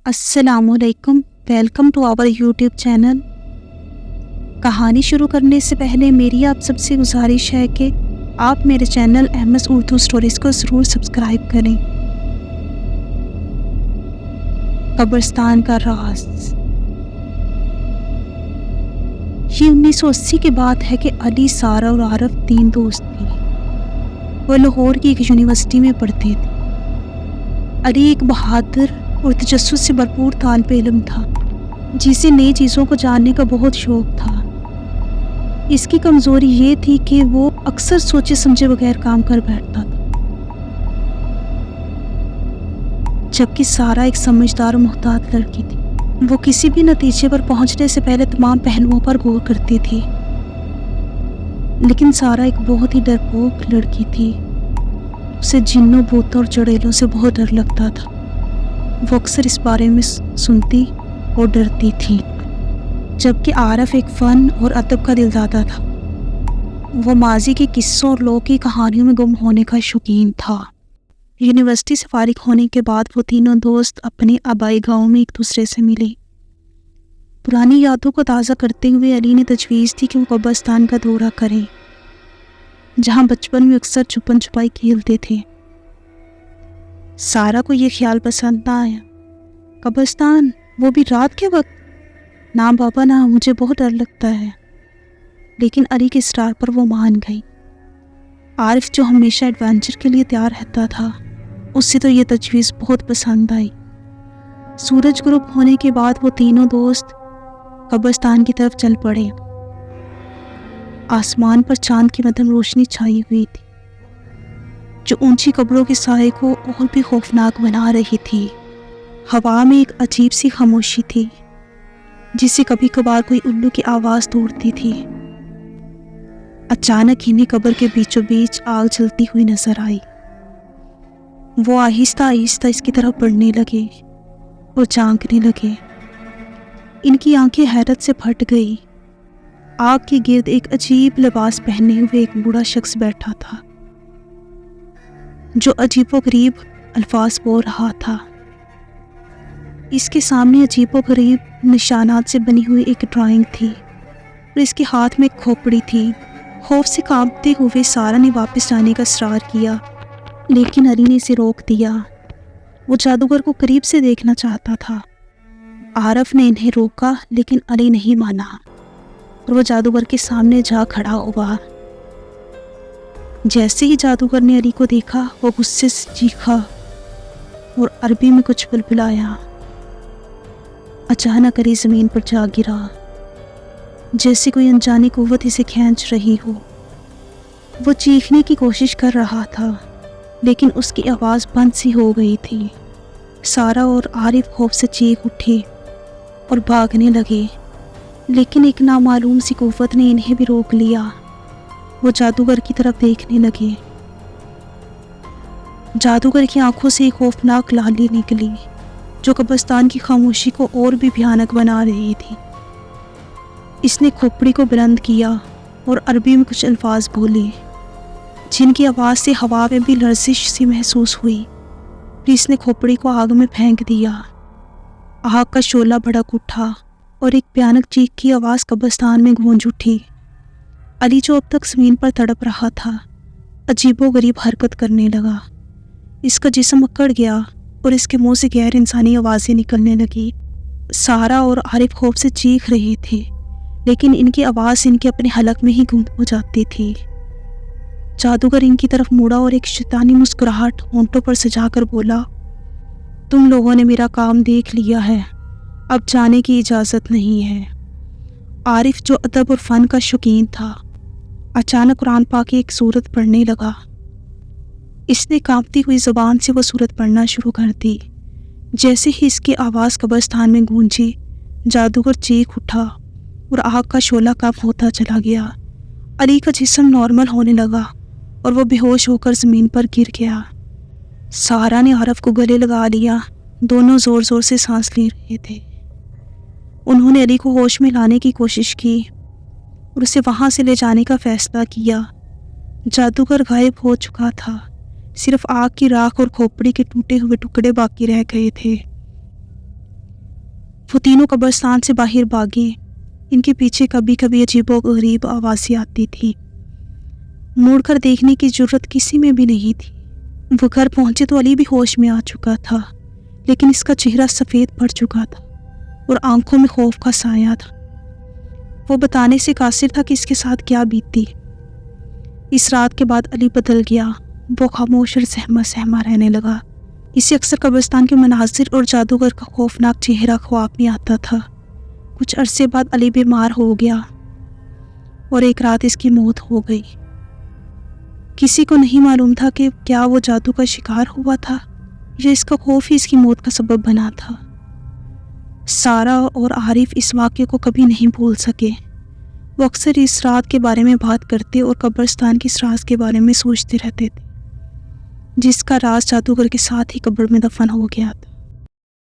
अस्सलाम वालेकुम, welcome to our YouTube channel. कहानी शुरू करने से पहले मेरी आप सबसे गुजारिश है कि आप मेरे चैनल MS उर्दू स्टोरीज़ को ज़रूर सब्सक्राइब करें। कब्रिस्तान का राज। ये 1980 की बात है कि अली, सारा और आरफ 3 दोस्त थे। वो लाहौर की एक यूनिवर्सिटी में पढ़ते थे। अली एक बहादुर और तजस्सुस से भरपूर तालिब इल्म था, जिसे नई चीज़ों को जानने का बहुत शौक़ था। इसकी कमज़ोरी ये थी कि वो अक्सर सोचे समझे बगैर काम कर बैठता था, जबकि सारा एक समझदार और मुहतात लड़की थी। वो किसी भी नतीजे पर पहुंचने से पहले तमाम पहलुओं पर गौर करती थी। लेकिन सारा एक बहुत ही डरपोक लड़की थी। उसे जिन्नों, भूतों और चुड़ैलों से बहुत डर लगता था। वो अक्सर इस बारे में सुनती और डरती थी। जबकि आरफ एक फ़न और अदब का दिलदादा था। वो माजी के किस्सों और लोगों की कहानियों में गुम होने का शौकीन था। यूनिवर्सिटी से फारिग होने के बाद वो तीनों दोस्त अपने आबाई गांव में एक दूसरे से मिले। पुरानी यादों को ताज़ा करते हुए अली ने तजवीज़ दी कि वो कब्रिस्तान का दौरा करें, जहाँ बचपन में अक्सर छुपन छुपाई खेलते थे। सारा को ये ख्याल पसंद ना आया। कब्रिस्तान, वो भी रात के वक्त? ना बाबा ना, मुझे बहुत डर लगता है। लेकिन अली के इसरार पर वो मान गई। आरिफ, जो हमेशा एडवेंचर के लिए तैयार रहता था, उससे तो ये तजवीज़ बहुत पसंद आई। सूरज गुरूब होने के बाद वो तीनों दोस्त कब्रिस्तान की तरफ चल पड़े। आसमान पर चांद की मध्यम रोशनी छाई हुई थी, जो ऊंची कब्रों के साए को और भी खौफनाक बना रही थी। हवा में एक अजीब सी खामोशी थी, जिसे कभी कभार कोई उल्लू की आवाज़ तोड़ती थी। अचानक इन्हीं कब्र के बीचों बीच आग जलती हुई नजर आई। वो आहिस्ता आहिस्ता इसकी तरफ बढ़ने लगे और झांकने लगे। इनकी आंखें हैरत से फट गई। आग के गिर्द एक अजीब लिबास पहने हुए एक बूढ़ा शख्स बैठा था, जो अजीबोगरीब अल्फाज बोल रहा था। इसके सामने अजीबोगरीब निशानात से बनी हुई एक ड्राइंग थी और इसके हाथ में एक खोपड़ी थी। खौफ से कांपते हुए सारा ने वापस जाने का इसरार किया, लेकिन अली ने इसे रोक दिया। वो जादूगर को करीब से देखना चाहता था। आरफ ने इन्हें रोका, लेकिन अली नहीं माना और वो जादूगर के सामने जा खड़ा हुआ। जैसे ही जादूगर ने अली को देखा, वो गुस्से से चीखा और अरबी में कुछ बुलबुलाया। अचानक अली ज़मीन पर जा गिरा, जैसे कोई अनजानी कुव्वत इसे खींच रही हो। वो चीखने की कोशिश कर रहा था, लेकिन उसकी आवाज़ बंद सी हो गई थी। सारा और आरिफ खौफ से चीख उठे और भागने लगे, लेकिन एक नामालूम सी कुव्वत ने इन्हें भी रोक लिया। वो जादूगर की तरफ देखने लगे। जादूगर की आंखों से एक खौफनाक लाली निकली, जो कब्रिस्तान की खामोशी को और भी भयानक बना रही थी। इसने खोपड़ी को बुलंद किया और अरबी में कुछ अल्फाज बोले, जिनकी आवाज़ से हवा में भी लर्जिश सी महसूस हुई। फिर इसने खोपड़ी को आग में फेंक दिया। आग का शोला भड़क उठा और एक भयानक चीख की आवाज़ कब्रिस्तान में गूंज उठी। अली, जो अब तक ज़मीन पर तड़प रहा था, अजीबोगरीब हरकत करने लगा। इसका जिस्म अकड़ गया और इसके मुंह से गैर इंसानी आवाज़ें निकलने लगी। सारा और आरिफ खौफ से चीख रहे थे, लेकिन इनकी आवाज़ इनके अपने हलक में ही गुम हो जाती थी। जादूगर इनकी तरफ मुड़ा और एक शैतानी मुस्कुराहट होंठों पर सजाकर बोला, तुम लोगों ने मेरा काम देख लिया है, अब जाने की इजाज़त नहीं है। आरिफ, जो अदब और फ़न का शौकीन था, अचानक कुरान पाक की एक सूरत पढ़ने लगा। इसने कांपती हुई ज़ुबान से वो सूरत पढ़ना शुरू कर दी। जैसे ही इसकी आवाज़ कब्रिस्तान में गूंजी, जादूगर चीख उठा और आग का शोला कम होता चला गया। अली का जिस्म नॉर्मल होने लगा और वो बेहोश होकर ज़मीन पर गिर गया। सारा ने आरफ को गले लगा लिया। दोनों ज़ोर ज़ोर से सांस ले रहे थे। उन्होंने अली को होश में लाने की कोशिश की और उसे वहाँ से ले जाने का फ़ैसला किया। जादूगर गायब हो चुका था, सिर्फ आग की राख और खोपड़ी के टूटे हुए टुकड़े बाकी रह गए थे। وہ تینوں قبرستان سے باہر بھاگے۔ ان کے پیچھے کبھی کبھی عجیب و غریب آوازیں آتی تھی۔ مڑ کر دیکھنے کی جرت کسی میں بھی نہیں تھی۔ وہ گھر پہنچے تو علی بھی ہوش میں آ چکا تھا، لیکن اس کا چہرہ سفید پڑ چکا تھا اور آنکھوں میں خوف کا سایہ تھا۔ وہ بتانے سے قاصر تھا کہ اس کے ساتھ کیا بیتی۔ اس رات کے بعد علی بدل گیا۔ وہ خاموش اور سہما سہما رہنے لگا۔ اسے اکثر قبرستان کے مناظر اور جادوگر کا خوفناک چہرہ خواب میں آتا تھا۔ کچھ عرصے بعد علی بیمار ہو گیا اور ایک رات اس کی موت ہو گئی۔ کسی کو نہیں معلوم تھا کہ کیا وہ جادو کا شکار ہوا تھا یا اس کا خوف ہی اس کی موت کا سبب بنا تھا۔ سارا اور عارف اس واقعے کو کبھی نہیں بھول سکے۔ وہ اکثر اس رات کے بارے میں بات کرتے اور قبرستان کی اس راز کے بارے میں سوچتے رہتے تھے، جس کا راز جادوگر کے ساتھ ہی قبر میں دفن ہو گیا تھا۔